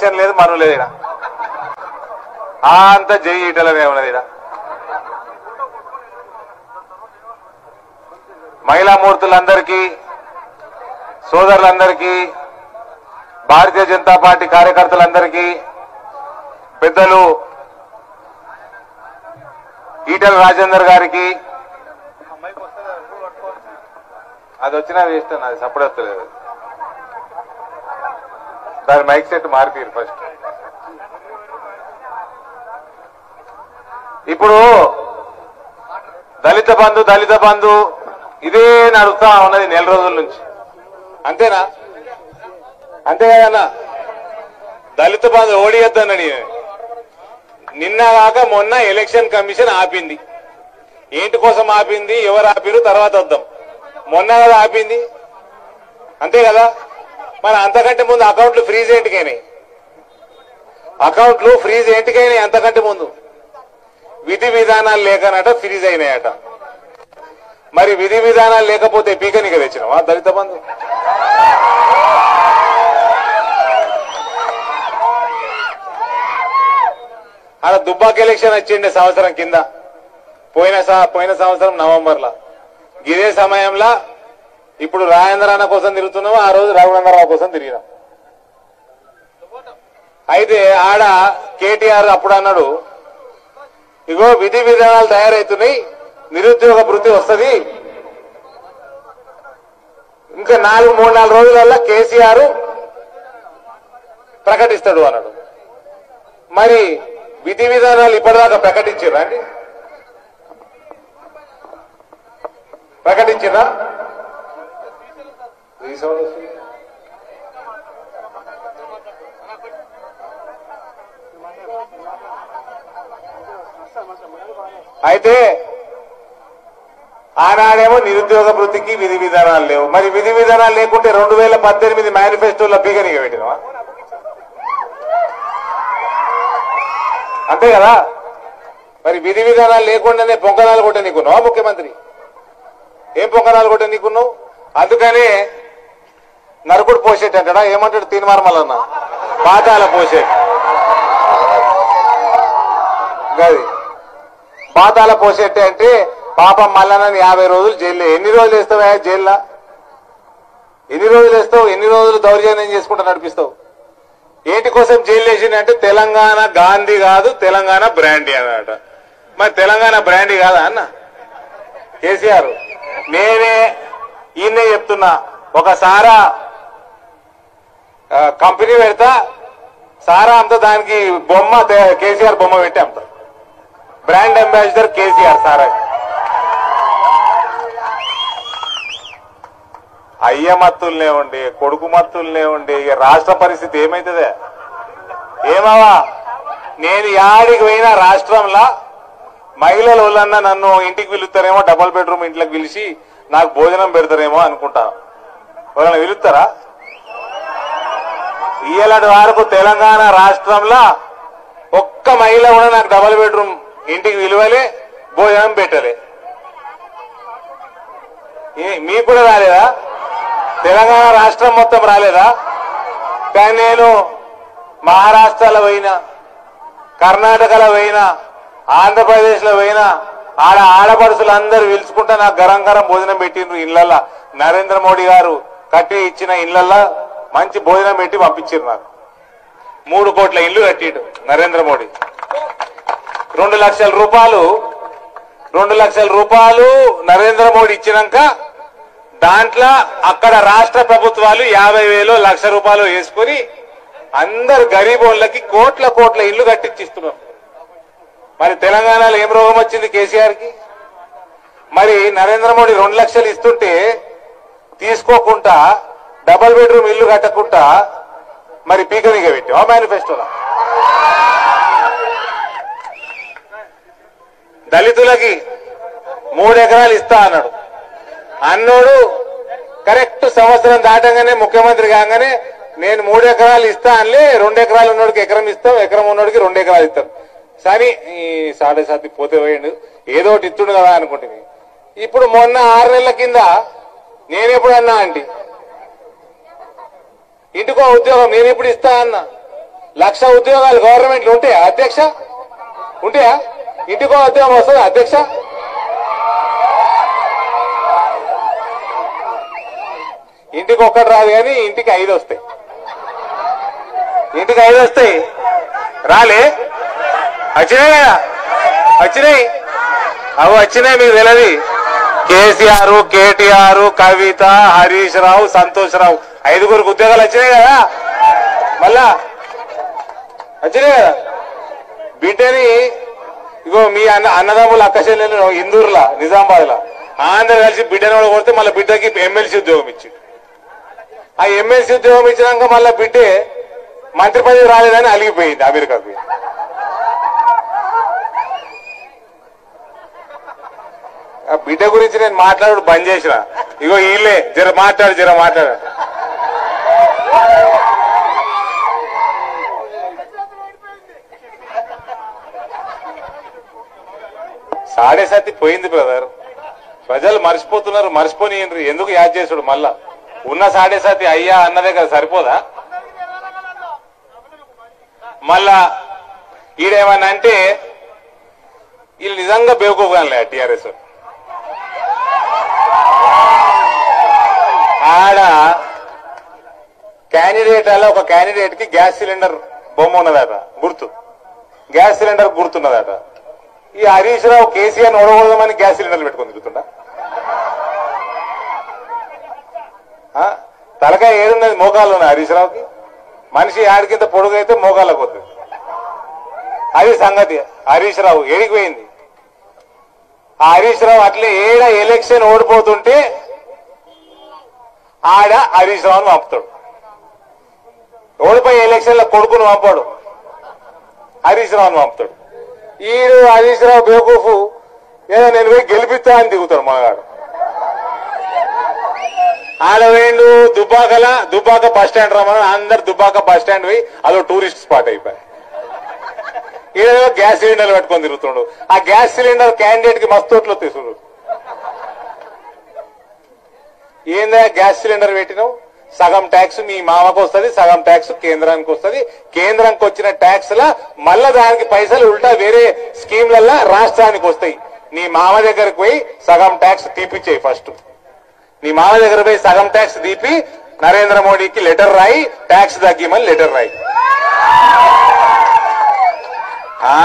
Election లేదు మనం లేదు ఇక్కడ అంత జై ఈటలనే ఉన్నది ఇక్కడ మహిళా మూర్తులందరికీ సోదరులందరికీ భారతీయ జనతా పార్టీ కార్యకర్తలందరికీ పెద్దలు ఈటల రాజేందర్ గారికి అది వచ్చినా వేస్ట్ అది సపోర్ట్ వస్తలేదు దాని మైక్ సెట్ మార్పిరు ఫస్ట్ ఇప్పుడు దళిత బంధు ఇదే నడుస్తా ఉన్నది నెల రోజుల నుంచి అంతేనా అంతే కదన్నా దళిత బంధు ఓడియొద్దన్నది నిన్న కాక మొన్న ఎలక్షన్ కమిషన్ ఆపింది ఏంటి కోసం ఆపింది ఎవరు ఆపిరు తర్వాత వద్దాం మొన్న కదా ఆపింది అంతే కదా మరి అంతకంటే ముందు అకౌంట్లు ఫ్రీజ్ ఏంటికైనాయి అకౌంట్లు ఫ్రీజ్ ఏంటికైనాయి అంతకంటే ముందు విధి విధానాలు లేకనట ఫ్రీజ్ అయినాయట మరి విధి విధానాలు లేకపోతే పీకనిక తెచ్చినావా దళిత బంధు అలా దుబ్బాక ఎలక్షన్ వచ్చిండే సంవత్సరం కింద పోయిన సంవత్సరం నవంబర్లో ఇదే సమయంలో ఇప్పుడు రాజేంద్ర కోసం తిరుగుతున్నాము ఆ రోజు రఘునందరావు కోసం తిరిగినాం అయితే ఆడ కేటీఆర్ అప్పుడు అన్నాడు ఇగో విధి విధానాలు తయారవుతున్నాయి నిరుద్యోగ వృత్తి వస్తుంది ఇంకా 3-4 రోజులలో కేసీఆర్ ప్రకటిస్తాడు అన్నాడు మరి విధి విధానాలు ఇప్పటిదాకా ప్రకటించారా అండి ప్రకటించారా అయితే ఆనాడేమో నిరుద్యోగ వృత్తికి విధి విధానాలు లేవు మరి విధి విధానాలు లేకుంటే 2018 మేనిఫెస్టోలో పీకనిక పెట్టినవా అంతే కదా మరి విధి విధానాలు లేకుండానే పొంకనాలు కొట్ట నీకున్నావా ముఖ్యమంత్రి ఏం పొంకనాలు కొట్ట నీకున్నావు అందుకనే నరకుడు పోసేట అంటాడా ఏమంటాడు తీన్మార్మలన్న పాతాల పోసేట గది పాతాల పోసేట్టే అంటే పాపం మల్లన్నని 50 రోజులు జైల్లో ఎన్ని రోజులు వేస్తావా జైల్లో ఎన్ని రోజులు వేస్తావు ఎన్ని రోజులు దౌర్జన్యం చేసుకుంటూ నడిపిస్తావు ఏంటి కోసం జైలు వేసిందంటే తెలంగాణ గాంధీ కాదు తెలంగాణ బ్రాండీ అన్నమాట మరి తెలంగాణ బ్రాండీ కాదా అన్న కేసీఆర్ నేనే ఈయనే చెప్తున్నా ఒక సారా కంపెనీ పెడతా సారా అంతా దానికి బొమ్మ కేసీఆర్ బొమ్మ పెట్టి అమ్ముతా బ్రాండ్ అంబాసిడర్ కేసీఆర్ సారా అయ్య మత్తుల్నే ఉండి కొడుకు మత్తుల్నే ఉండి ఇక రాష్ట్ర పరిస్థితి ఏమైతుందే ఏమవా నేను యాడికి పోయినా రాష్ట్రంలో మహిళల వాళ్ళన్నా నన్ను ఇంటికి పిలుస్తారేమో డబుల్ బెడ్రూమ్ ఇంట్లోకి పిలిచి నాకు భోజనం పెడతారేమో అనుకుంటా ఎవరైనా పిలుస్తారా ఇయ్యలాంటి వరకు తెలంగాణ రాష్ట్రంలో ఒక్క మహిళ కూడా నాకు డబుల్ బెడ్రూమ్ ఇంటికి విలువలే భోజనం పెట్టలే మీకు కూడా రాలేదా తెలంగాణ రాష్ట్రం మొత్తం రాలేదా కానీ నేను మహారాష్ట్రలో పోయినా కర్ణాటకలో పోయినా ఆంధ్రప్రదేశ్లో పోయినా ఆడపడుచులు అందరూ పిలుచుకుంటా నాకు గరం గరం భోజనం పెట్టిండ్రు ఇళ్లల్లో నరేంద్ర మోడీ గారు కట్టి ఇచ్చిన ఇళ్లల్లో మంచి భోజనం పెట్టి పంపించారు నాకు 3 కోట్ల ఇల్లు కట్టిండు నరేంద్ర మోడీ 2 లక్షల రూపాయలు నరేంద్ర మోడీ ఇచ్చినాక దాంట్లో అక్కడ రాష్ట్ర ప్రభుత్వాలు 50,000 1,00,000 రూపాయలు వేసుకుని అందరు గరీబోళ్ళకి కోట్ల ఇల్లు కట్టించిస్తున్నారు మరి తెలంగాణలో ఏం రోగం వచ్చింది కేసీఆర్ కి మరి నరేంద్ర మోడీ 2 లక్షలు ఇస్తుంటే తీసుకోకుండా డబుల్ బెడ్రూమ్ ఇల్లు కట్టకుండా మరి పీకనిక పెట్టావా మేనిఫెస్టోలో దళితులకి 3 ఎకరాలు ఇస్తా అన్నాడు అన్నోడు కరెక్ట్ సంవత్సరం దాటంగానే ముఖ్యమంత్రి కాగానే నేను 3 ఎకరాలు ఇస్తా అనిలే 2 ఎకరాలు ఉన్నోడికి ఎకరం ఇస్తాం ఎకరం ఉన్నోడికి 2 ఎకరాలు ఇస్తాం సరే ఈ 7.5 పోతే పోయిండు ఏదో ఒకటి ఇస్తుండు కదా అనుకుంటుంది ఇప్పుడు మొన్న 6 నెలల కింద నేనెప్పుడు అన్నా అండి ఇంటికో ఉద్యోగం నేను ఎప్పుడు ఇస్తా అన్నా 1,00,000 ఉద్యోగాలు గవర్నమెంట్లు ఉంటాయా అధ్యక్ష? ఉంటాయా? ఇంటికో ఉద్యోగం వస్తుందా అధ్యక్ష? ఇంటికి ఒక్కటి రాదు కానీ ఇంటికి 5 వస్తాయి. ఇంటికి 5 వస్తాయి. రాలే? వచ్చినాయి కదా, వచ్చినాయి. అవి వచ్చినాయి, మీకు తెలియదు. కేసీఆర్, కేటీఆర్, కవిత, హరీష్ రావు, సంతోష్ రావు 5గురికి ఉద్యోగాలు వచ్చినాయి కదా. మళ్ళా వచ్చినాయి కదా. బిడ్డని ఇగో మీ అన్నదమ్ములు అక్కచెల్లెలు ఇందూరులా, నిజామాబాద్లా అందరు కలిసి బిడ్డని కూడా కొడితే మళ్ళీ బిడ్డకి ఎమ్మెల్సీ ఉద్యోగం ఇచ్చి, ఆ ఎమ్మెల్సీ ఉద్యోగం ఇచ్చినాక మళ్ళీ బిడ్డే మంత్రి పదవి రాలేదని అలిగిపోయింది అమెరికాకి. ఆ బిడ్డ గురించి నేను మాట్లాడు బంద్ చేసిన. ఇగో వీళ్ళే జర మాట్లాడు. 7.5 పోయింది బ్రదర్. ప్రజలు మర్చిపోతున్నారు. మర్చిపోని ఎందుకు యాద్ చేసుడు? మళ్ళా ఉన్న 7.5 అయ్యా అన్నదే కదా, సరిపోదా? మళ్ళా ఈడేమన్నా అంటే వీళ్ళు నిజంగా బేవకూఫ్గానే టీఆర్ఎస్. ఆడ క్యాండిడేట్ అలా ఒక క్యాండిడేట్ కి గ్యాస్ సిలిండర్ బొమ్మ ఉన్నదట, గుర్తు. గ్యాస్ సిలిండర్ గుర్తున్నదట. ఈ హరీష్ రావు కేసీఆర్ ఓడగొడదామని గ్యాస్ సిలిండర్లు పెట్టుకొని తిరుగుతుండ. తలకాయ ఏడున్నది? మోకాళ్ళు ఉన్నాయి హరీష్ రావుకి. మనిషి ఆడికింత పొడుగు అయితే మోకాళ్ళకు పోతుంది. అది సంగతి. హరీష్ రావు ఏడికిపోయింది. ఆ హరీష్ రావు అట్లే ఏడ ఎలక్షన్ ఓడిపోతుంటే ఆడ హరీష్ రావును పంపుతాడు. ఓడిపోయి ఎలక్షన్ల కొడుకును పంపాడు, హరీష్ రావును పంపుతాడు. ఈడు హరీష్ రావు బేవకూఫు ఏదో నేను పోయి గెలిపిస్తా అని దిగుతాడు మనగాడు. ఆడవేండు దుబ్బాక బస్ స్టాండ్ రమ్మని అందరు దుబ్బాక బస్ స్టాండ్ పోయి అదో టూరిస్ట్ స్పాట్ అయిపోయి ఈడేదో గ్యాస్ సిలిండర్లు పెట్టుకొని తిరుగుతుండు. ఆ గ్యాస్ సిలిండర్ క్యాండిడేట్ కి మస్తోట్లో తీసుడు. ఏందా గ్యాస్ సిలిండర్ పెట్టినావు? సగం ట్యాక్స్ మీ మామకు వస్తుంది, సగం ట్యాక్స్ కేంద్రానికి వస్తుంది. కేంద్రానికి వచ్చిన ట్యాక్స్ లా మళ్ళా దానికి పైసలు ఉల్టా వేరే స్కీమ్లల్లా రాష్ట్రానికి వస్తాయి. నీ మామ దగ్గరకు పోయి సగం ట్యాక్స్ తీపిచ్చేయి. ఫస్ట్ నీ మామ దగ్గర పోయి సగం ట్యాక్స్ తీపి నరేంద్ర మోడీకి లెటర్ రాయి, ట్యాక్స్ తగ్గిమని లెటర్ రాయి.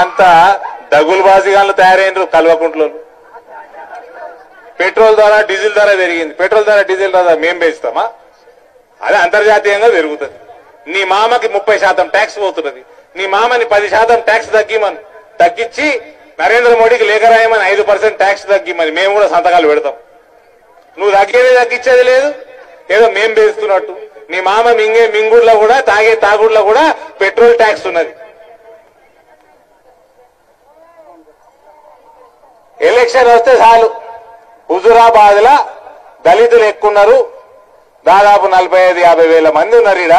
అంతా దగులుబాజీగాళ్ళు తయారైనరు కల్వకుంట్లో. పెట్రోల్ ధర డీజిల్ ధర పెరిగింది. పెట్రోల్ ధర డీజిల్ ధర మేం పెంచుతామా? అదే అంతర్జాతీయంగా పెరుగుతుంది. నీ మామకి 30% ట్యాక్స్ పోతున్నది. నీ మామని 10% ట్యాక్స్ తగ్గిమని, తగ్గించి నరేంద్ర మోడీకి లేఖ రాయమని 5% ట్యాక్స్ తగ్గిమని మేము కూడా సంతకాలు పెడతాం. నువ్వు తగ్గేది తగ్గించేది లేదు, ఏదో మేం పెంచుతున్నట్టు. నీ మామ మింగుడ్లో కూడా తాగే తాగుడ్లో కూడా పెట్రోల్ ట్యాక్స్ ఉన్నది. ఎలక్షన్ వస్తే చాలు హుజురాబాద్ లా దళితులు ఎక్కున్నారు, దాదాపు 45-50 వేల మంది ఉన్నారు ఈడ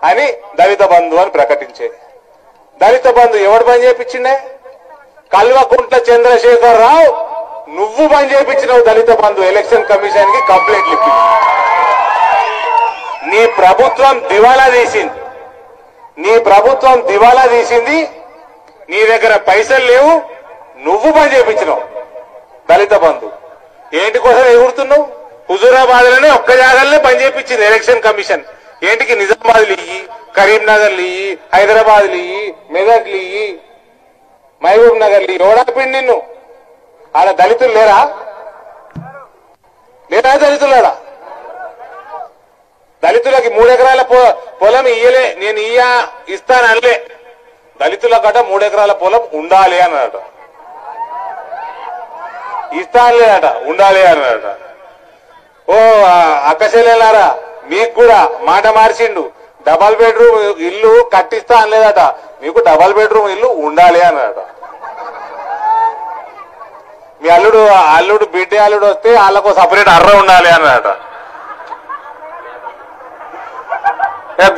అని దళిత బంధు అని ప్రకటించే. దళిత బంధు ఎవడు పని చేయించిండే? కల్వకుంట్ల చంద్రశేఖర్ రావు నువ్వు పని చేయించినావు దళిత బంధు. ఎలక్షన్ కమిషన్ కి కంప్లైంట్లు ఇప్పి నీ ప్రభుత్వం దివాలా తీసింది. నీ దగ్గర పైసలు లేవు, నువ్వు పని చేయించినావు దళిత బంధు. ఏంటి కోసం ఎగురుతున్నావు? హుజూరాబాద్ లోనే ఒక్క జాగాలనే పని చేయించింది ఎలక్షన్ కమిషన్. ఏంటికి నిజామాబాద్లు ఇయ్యి, కరీంనగర్లు ఇయ్యి, హైదరాబాద్లు ఇయ్యి, మెదక్లు ఇయ్యి, మహబూబ్ నగర్లు ఇయ్యి. ఓడాపిండి నిన్ను. ఆడ దళితులు లేరా? దళితులాడా? దళితులకి 3 ఎకరాల పొలం ఇయ్యలే, నేను ఇస్తానలే. దళితుల కట 3 ఎకరాల పొలం ఉండాలి అన్నాడట. ఇస్తానులేదట, ఉండాలి అన్నాడట. ఓ అక్కచెల్లెలారా, మీకు కూడా మాట మార్చిండు. డబల్ బెడ్రూమ్ ఇల్లు కట్టిస్తా అనలేదట, మీకు డబల్ బెడ్రూమ్ ఇల్లు ఉండాలి అన్నాడట. మీ అల్లుడు బిడ్డ అల్లుడు వస్తే వాళ్ళకు సపరేట్ అర్ర ఉండాలి అన్నాడట.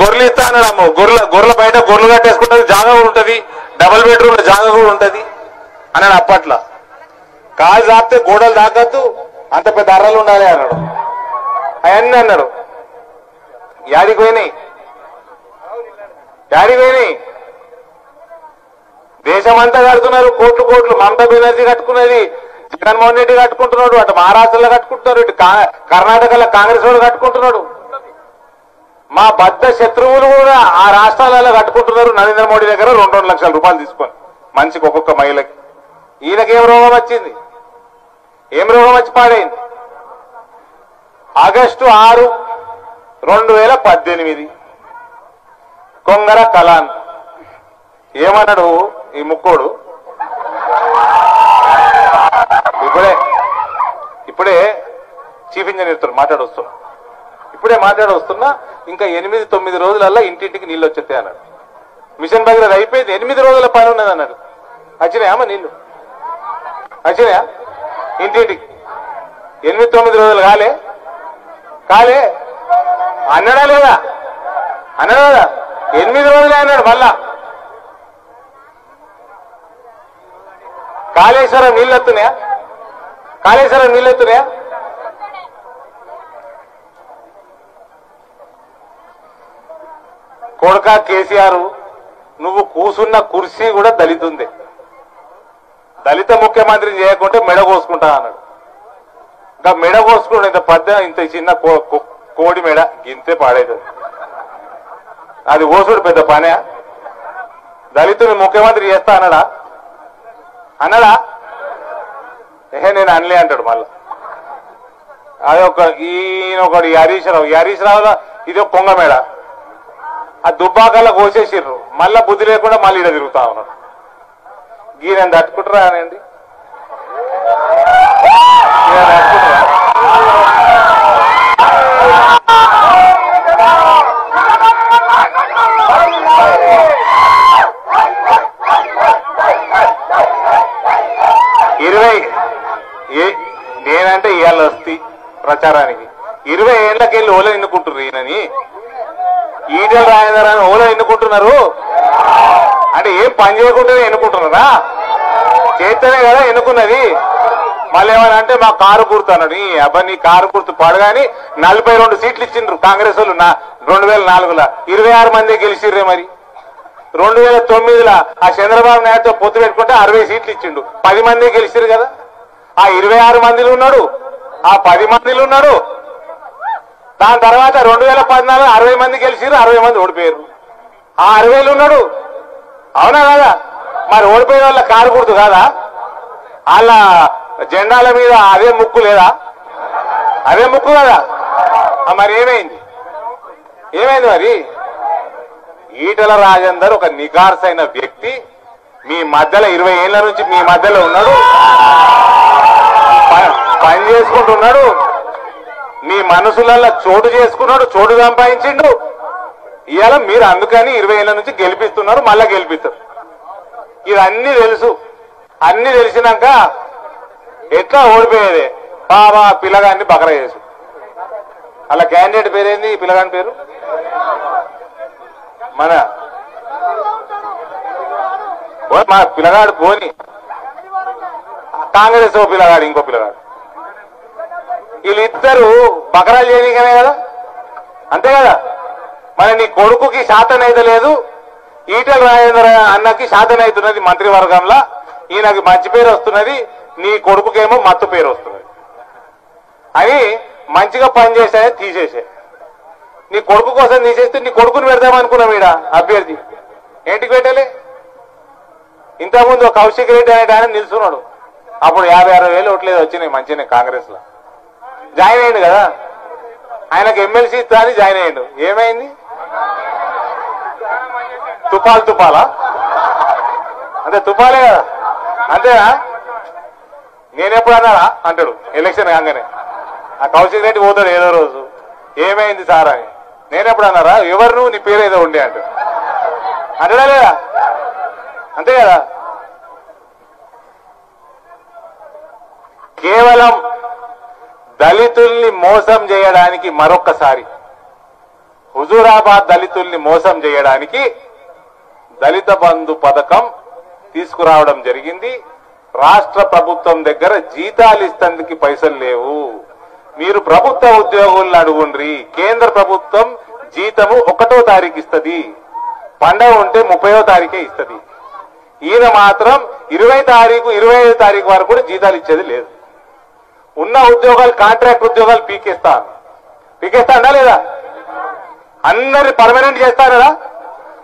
గొర్రెలు ఇస్తా అన్నాడు. అమ్మ గొర్రెల బయట గొర్రెలు కట్టేసుకుంటది, జాగా కూడా ఉంటది, డబల్ బెడ్రూమ్ లో జాగా కూడా ఉంటది అన్నాడు అప్పట్లో. కాలు దాపితే గోడలు దాకద్దు, అంత పెద్ద అర్రలు ఉండాలి అన్నాడు. అవన్నీ అన్నాడు. యాడికి పోయినాయి? దేశమంతా కడుతున్నారు, కోట్లు కోట్లు. మమతా బెనర్జీ కట్టుకున్నది, జగన్మోహన్ రెడ్డి కట్టుకుంటున్నాడు, అటు మహారాష్ట్రలో కట్టుకుంటున్నారు, ఇటు కర్ణాటకలో కాంగ్రెస్ వాడు కట్టుకుంటున్నాడు. మా బద్ద శత్రువులు కూడా ఆ రాష్ట్రాలలో కట్టుకుంటున్నారు. నరేంద్ర మోడీ దగ్గర 2-2 లక్షల రూపాయలు తీసుకొని మనిషికి ఒక్కొక్క మహిళకి. ఈయనకేం రోగం వచ్చింది? ఏం రోగం వచ్చి పాడైంది? ఆగస్టు 6, 2018 కొంగర కలాన్ ఏమన్నాడు ఈ ముక్కోడు? ఇప్పుడే చీఫ్ ఇంజనీర్తో మాట్లాడొస్తున్నా, ఇంకా 8-9 రోజులల్లా ఇంటింటికి నీళ్ళు వచ్చేస్తాయి అన్నాడు. మిషన్ భగీరథ అయిపోయింది, 8 రోజుల పని ఉన్నది అన్నాడు. వచ్చినాయమ్మా నీళ్లు? వచ్చినాయా ఇంటింటికి? 8-9 రోజులు కాలే అన్నాడా లేదా? 8 రోజులే అన్నాడు. మళ్ళా కాళేశ్వరం నీళ్ళు వస్తున్నాయా? కొడుక కేసీఆర్, నువ్వు కూసున్న కుర్చీ కూడా దళితుంది. దళిత ముఖ్యమంత్రిని చేయకుంటే మెడ కోసుకుంటా అన్నాడు. ఇంకా మెడ కోసుకుంటా, ఇంత చిన్న కోడి మెడ గింతే పాడైతుంది. అది ఓసుడు పెద్ద పనే? దళితుని ముఖ్యమంత్రి చేస్తా అన్నాడా? నేను అనలే అంటాడు మళ్ళా. ఈయన ఒకటి హరీష్ రావులో ఇది ఒక పొంగ మేడ, ఆ దుబ్బాకల్లా కోసేసిర్రు. మళ్ళా బుద్ధి లేకుండా మళ్ళీ ఈడ తిరుగుతా ఉన్నాడు. ఈయన తట్టుకుంటారా అనండి? నేనంటే ఇవాళ వస్తే ప్రచారానికి 20 ఏళ్లకెళ్ళి ఓలో ఎన్నుకుంటున్నారు. ఈయనని ఈటెల రాజేందర్ అని ఓలో ఎన్నుకుంటున్నారు అంటే ఏం పని చేయకుండానే ఎన్నుకుంటున్నారా? చేస్తేనే కదా ఎన్నుకున్నది. మళ్ళీ ఏమని అంటే మా కారు గుర్తు అన్నాడు. నీ కారు గుర్తు పడగాని 42 సీట్లు ఇచ్చిండ్రు కాంగ్రెస్ వాళ్ళు 2004లో. 26 మంది గెలిచిర్రే. మరి 2009లో ఆ చంద్రబాబు నాయుడుతో పొత్తు పెట్టుకుంటే 60 సీట్లు ఇచ్చిండు, 10 మంది గెలిచిరు కదా. ఆ 26 మందిలో ఉన్నాడు, ఆ 10 మందిలో ఉన్నాడు. దాని తర్వాత 2014 60 మంది గెలిచిరు, 60 మంది ఓడిపోయారు. ఆ 60లో ఉన్నాడు. అవునా కదా? మరి ఓడిపోయిన వాళ్ళ కారు గుర్తు కాదా? వాళ్ళ జెండాల మీద అదే ముక్కు లేదా? అదే ముక్కు కదా. మరి ఏమైంది మరి? ఈటెల రాజేందర్ ఒక నిగార్సైన వ్యక్తి, మీ మధ్యలో 20 ఏళ్ల నుంచి మీ మధ్యలో ఉన్నాడు, పని చేసుకుంటున్నాడు, మీ మనసులలో చోటు చేసుకున్నాడు, చోటు సంపాదించిండు. ఇవాళ మీరు అందుకని 20 ఏళ్ల నుంచి గెలిపిస్తున్నారు, మళ్ళా గెలిపిస్తారు. ఇవన్నీ తెలుసు. అన్ని తెలిసినాక ఎట్లా ఓడిపోయేదే? బాబా పిల్లగాన్ని బకరా చేసు. అలా క్యాండిడేట్ పేరేంది? ఈ పిల్లగాని పేరు మా పిల్లగాడు పోని కాంగ్రెస్ ఓ పిల్లగాడు, ఇంకో పిల్లగాడు, వీళ్ళిద్దరు బకరాలు చేయనీకనే కదా. అంతే కదా? మరి నీ కొడుకుకి శాతనైతే లేదు, ఈటెల రాజేందర్ అన్నకి శాతనైతున్నది మంత్రివర్గంలో, ఈయనకి మంచి పేరు వస్తున్నది, నీ కొడుకుకేమో మత్తు పేరు వస్తున్నది అని మంచిగా పనిచేసే తీసేసే. నీ కొడుకు కోసం తీసేస్తే నీ కొడుకుని పెడదామనుకున్నాం ఈడ అభ్యర్థి. ఏంటికి పెట్టలే? ఇంతకుముందు కౌశిక్ రెడ్డి అనే ఆయన నిలుచున్నాడు, అప్పుడు 50-60 ఓట్లేదు వచ్చినాయి మంచిగా కాంగ్రెస్ లో. జాయిన్ అయ్యిండు కదా, ఆయనకు ఎమ్మెల్సీ ఇస్తా అని జాయిన్ అయ్యిండు. ఏమైంది? తుపాలా? అంటే తుపాలే కదా, అంతేనా? నేనెప్పుడు అన్నారా అంటాడు ఎలక్షన్ కాగానే. ఆ కౌశిక్ రెడ్డి పోతాడు ఏదో రోజు, ఏమైంది సార్ అని. నేనెప్పుడు అన్నారా? ఎవరు నువ్వు, నీ పేరు ఏదో ఉండే అంటాడు. అంటాడా లేదా? అంతే కదా. కేవలం దళితుల్ని మోసం చేయడానికి మరొక్కసారి, హుజూరాబాద్ దళితుల్ని మోసం చేయడానికి దళిత బంధు పథకం తీసుకురావడం జరిగింది. రాష్ట్ర ప్రభుత్వం దగ్గర జీతాలు ఇస్తందుకు పైసలు లేవు, మీరు ప్రభుత్వ ఉద్యోగులను అడుగుండ్రి. కేంద్ర ప్రభుత్వం జీతము 1వ తారీఖు ఇస్తుంది, పండగ ఉంటే 30వ తారీఖే ఇస్తుంది. ఈయన మాత్రం 20 తారీఖు 25 తారీఖు వరకు కూడా జీతాలు ఇచ్చేది లేదు. ఉన్న ఉద్యోగాలు కాంట్రాక్ట్ ఉద్యోగాలు పీకేస్తాడా లేదా? అందరి పర్మనెంట్ చేస్తారా?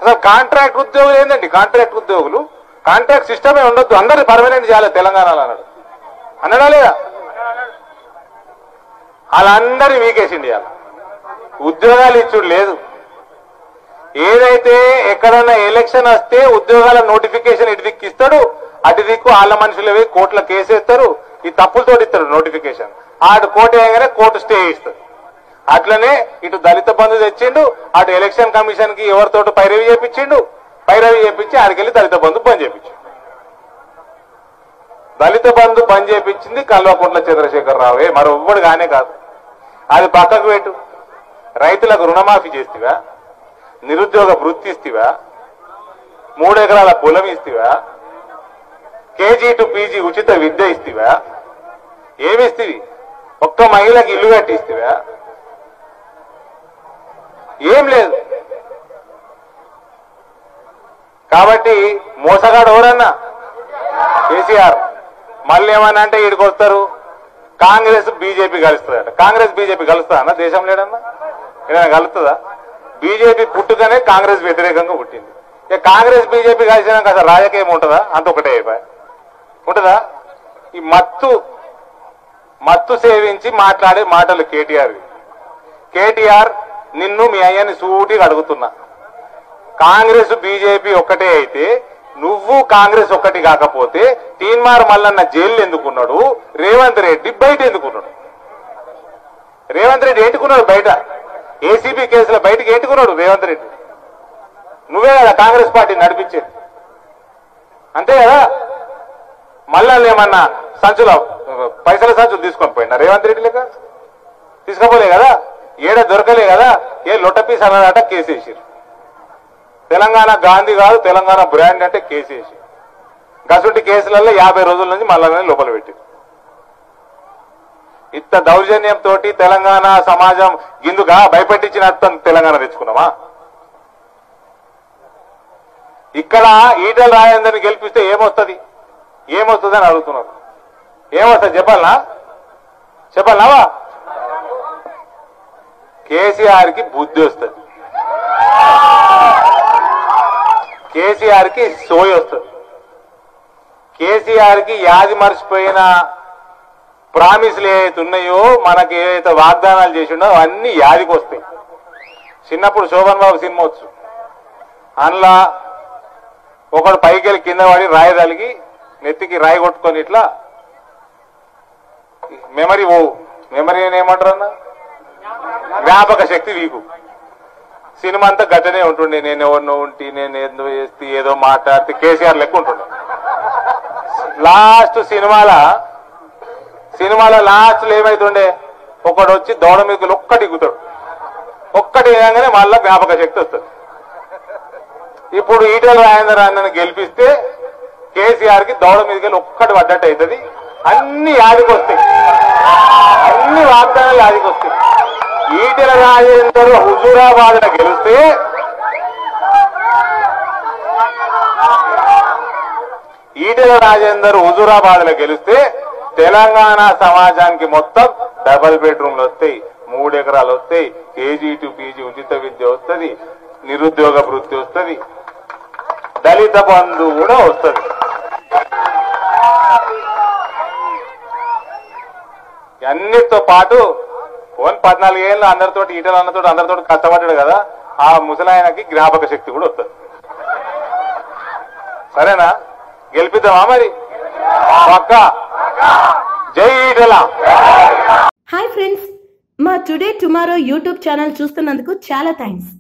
అసలు కాంట్రాక్ట్ ఉద్యోగులు ఏంటండి? కాంట్రాక్ట్ ఉద్యోగులు కాంట్రాక్ట్ సిస్టమే ఉండొద్దు, అందరి పర్మనెంట్ చేయాలి తెలంగాణలో అన్నాడా లేదా? వాళ్ళందరి వీకేసిండి. ఇవాళ ఉద్యోగాలు ఇచ్చుడు లేదు. ఏదైతే ఎక్కడన్నా ఎలక్షన్ వస్తే ఉద్యోగాల నోటిఫికేషన్ ఇటు దిక్కు ఇస్తాడు, అటు దిక్కు వాళ్ళ మనుషులు కోర్టులో కేసు వేస్తారు, ఈ తప్పులతో ఇస్తాడు నోటిఫికేషన్. ఆడు కోర్టు వేయగానే కోర్టు స్టే ఇస్తాడు. అట్లనే ఇటు దళిత బంధు తెచ్చిండు, అటు ఎలక్షన్ కమిషన్ కి ఎవరితోటి పైరవి చేపించి ఆడికెళ్ళి దళిత బంధు బంద్ చేపించిండు. దళిత బంధు బంద్ చేపించింది కల్వకుంట్ల చంద్రశేఖరరావే, మరొవ్వడు గానే కాదు. అది పక్కకు పెట్టు. రైతులకు రుణమాఫీ చేస్తేవా? నిరుద్యోగ వృత్తి ఇస్తేవా? 3 ఎకరాల పొలం ఇస్తేవా? కేజీ టు పీజీ ఉచిత విద్య ఇస్తేవా? ఏమిస్తీవి? ఒక్క మహిళకి ఇల్లు కట్టిస్తేవా? ఏం లేదు. కాబట్టి మోసగాడు ఎవరన్నా కేసీఆర్. మళ్ళీ ఏమన్నా అంటే ఈడికి వస్తారు, కాంగ్రెస్ బీజేపీ కలుస్తుందట. కాంగ్రెస్ బీజేపీ కలుస్తుందా అన్న? దేశం లేడన్నా ఏదైనా కలుస్తుందా? బీజేపీ పుట్టుకనే కాంగ్రెస్ వ్యతిరేకంగా పుట్టింది. ఇక కాంగ్రెస్ బీజేపీ కలిసినాక అసలు రాజకీయం ఉంటుందా? అంత ఒకటే అయిపోయి ఉంటుందా? ఈ మత్తు సేవించి మాట్లాడే మాటలు కేటీఆర్ నిన్ను మీ అయ్యని సూటిగా అడుగుతున్నా. కాంగ్రెస్ బీజేపీ ఒక్కటే అయితే నువ్వు కాంగ్రెస్ ఒక్కటి కాకపోతే తీన్మార్ మల్లన్న జైలు ఎందుకున్నాడు? రేవంత్ రెడ్డి బయట ఎందుకున్నాడు? రేవంత్ రెడ్డి ఏంటుకున్నాడు బయట? ఏసీబీ కేసుల బయటకు ఏంటుకున్నాడు రేవంత్ రెడ్డి? నువ్వే కదా కాంగ్రెస్ పార్టీ నడిపించేది, అంతే కదా? మళ్ళా ఏమన్నా పైసల సంచులు తీసుకొని పోయినా రేవంత్ రెడ్డి లెక్క? తీసుకోపోలే కదా, ఏడ దొరకలే కదా. ఏ లొట్టపీస్ అన్నాడట, కేసేసారు. తెలంగాణ గాంధీ కాదు, తెలంగాణ బ్రాండ్ అంటే కేసేసి గసుంటి కేసులలో 50 రోజుల నుంచి మళ్ళా లోపల పెట్టింది. ఇంత దౌర్జన్యంతో తెలంగాణ సమాజం గిందుగా భయపెట్టించినట్టు తెలంగాణ తెచ్చుకున్నామా? ఇక్కడ ఈటల రాజేందర్ని గెలిపిస్తే ఏమొస్తుంది అని అడుగుతున్నారు. ఏమొస్తుంది చెప్పాలనావా? కేసీఆర్ కి బుద్ధి వస్తుంది, కేసీఆర్ కి సోయి వస్తుంది. కేసీఆర్ కి యాది మర్చిపోయిన ప్రామిస్లు ఏవైతే ఉన్నాయో, మనకి ఏదైతే వాగ్దానాలు చేసిండో అవన్నీ యాదికి వస్తాయి. చిన్నప్పుడు శోభన్ బాబు సినిమా వచ్చు, అందులో ఒకడు పైకెళ్ళి కింద పడి రాయి తలిగి నెత్తికి రాయి కొట్టుకొని ఇట్లా మెమరీ ఏమంటారు అన్న, జ్ఞాపక శక్తి వీకు. సినిమా అంతా గట్టనే ఉంటుండే. నేను ఎవరినో ఉంటి, నేను ఏదో చేస్తే ఏదో మాట్లాడితే కేసీఆర్ లెక్క ఉంటుండే. లాస్ట్ సినిమాలో లాస్ట్లో ఏమైతుండే, ఒకడు వచ్చి దౌడ మీదకి ఒక్కటి దిగుతాడు, ఒక్కటి వేయగానే మళ్ళా జ్ఞాపక శక్తి వస్తుంది. ఇప్పుడు ఈటల రాజేందర్ అన్నని గెలిపిస్తే కేసీఆర్ కి దౌడ మీదకి ఒక్కటి పడ్డట్టు అవుతుంది. అన్ని యాదికి వస్తాయి, అన్ని వాగ్దానాలు యాదికి వస్తాయి. ఈటల రాజేందర్ హుజూరాబాద్ గెలిస్తే తెలంగాణ సమాజానికి మొత్తం డబుల్ బెడ్రూమ్లు వస్తాయి, 3 ఎకరాలు వస్తాయి, కేజీ టు పీజీ ఉచిత విద్య వస్తుంది, నిరుద్యోగ వృత్తి వస్తుంది, దళిత బంధు కూడా వస్తుంది. అన్నిటితో పాటు 14 ఏళ్ళు అందరితోటి ఈటల అన్నతోటి అందరితోటి కష్టపడ్డాడు కదా, ఆ ముసలాయనకి జ్ఞాపక శక్తి కూడా వస్తుంది. సరేనా? గెలిపిద్దామా మరి? పక్కా. జై ఈటల. హాయ్ ఫ్రెండ్స్, మా టుడే టుమారో యూట్యూబ్ ఛానల్ చూస్తున్నందుకు చాలా థ్యాంక్స్.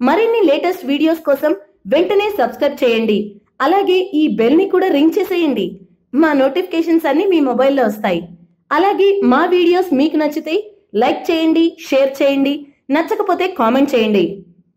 మరిన్ని లేటెస్ట్ వీడియోస్ కోసం వెంటనే సబ్స్క్రైబ్ చేయండి. అలాగే ఈ బెల్ ని కూడా రింగ్ చేసేయండి. మా నోటిఫికేషన్స్ అన్ని మీ మొబైల్లో వస్తాయి. అలాగే మా వీడియోస్ మీకు నచ్చితే లైక్ చేయండి, షేర్ చేయండి, నచ్చకపోతే కామెంట్ చేయండి.